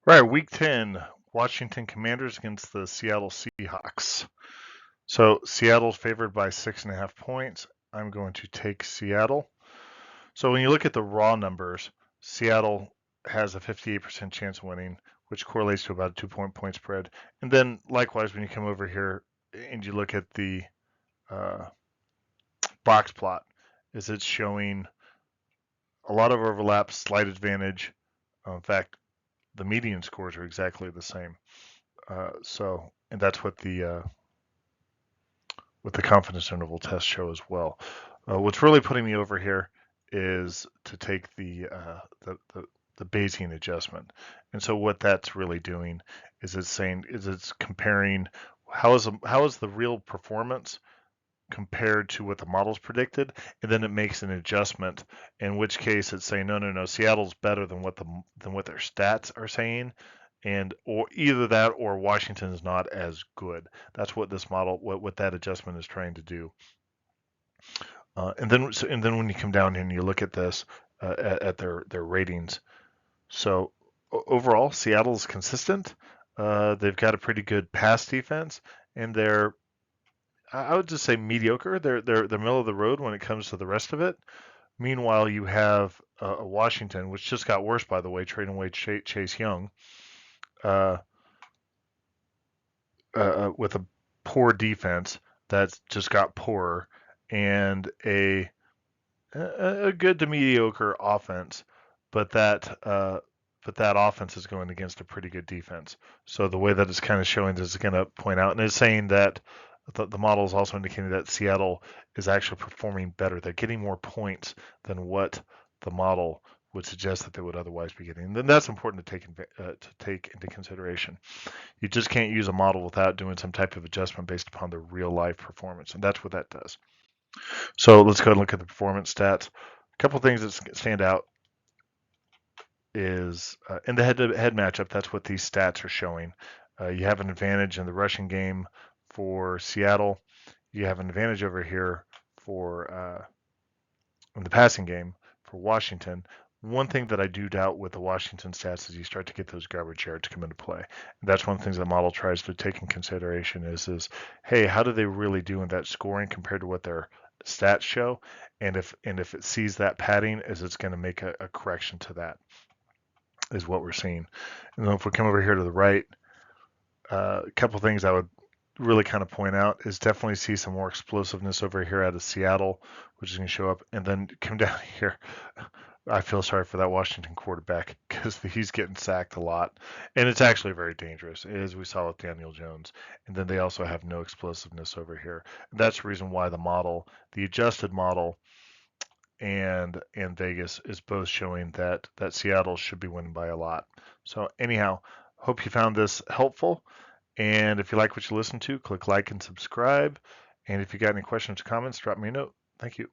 Right, week 10, Washington Commanders against the Seattle Seahawks. So Seattle's favored by 6.5 points. I'm going to take Seattle. So when you look at the raw numbers, Seattle has a 58% chance of winning, which correlates to about a 2 point spread. And then likewise, when you come over here and you look at the uh, box plot, is it's showing a lot of overlap, slight advantage. In fact, the median scores are exactly the same. And that's what the confidence interval tests show as well. What's really putting me over here is to take the Bayesian adjustment, and so what that's really doing is it's comparing how is the real performance compared to what the models predicted, and then it makes an adjustment. In which case, it's saying no, Seattle's better than what their stats are saying, and or either that or Washington is not as good. That's what this model, what that adjustment is trying to do. And then when you come down here and you look at this at their ratings, so overall Seattle's consistent. They've got a pretty good pass defense, and I would just say mediocre. They're middle of the road when it comes to the rest of it. Meanwhile, you have Washington, which just got worse, by the way, trading away Chase Young, uh, with a poor defense that's just got poorer, and a good to mediocre offense, but that offense is going against a pretty good defense. So the way that it's kind of showing this is going to point out, and it's saying that the model is also indicating that Seattle is actually performing better. They're getting more points than what the model would suggest that they would otherwise be getting. And then that's important to take into consideration. You just can't use a model without doing some type of adjustment based upon the real life performance, and that's what that does. So let's go and look at the performance stats. A couple things that stand out is in the head-to-head matchup, that's what these stats are showing. You have an advantage in the rushing game for Seattle. You have an advantage over here for in the passing game for Washington. One thing that I do doubt with the Washington stats is you start to get those garbage yards come into play. And that's one of the things the model tries to take in consideration is hey, how do they really do in that scoring compared to what their stats show? And if it sees that padding, is it's going to make a correction to that, is what we're seeing. And then if we come over here to the right, a couple things I would really kind of point out is definitely see some more explosiveness over here out of Seattle, which is going to show up. And then come down here. I feel sorry for that Washington quarterback because he's getting sacked a lot. And it's actually very dangerous, as we saw with Daniel Jones. And then they also have no explosiveness over here. And that's the reason why the adjusted model and Vegas is both showing that Seattle should be winning by a lot. So anyhow, hope you found this helpful. And if you like what you listen to, click like and subscribe. And if you got any questions or comments, drop me a note. Thank you.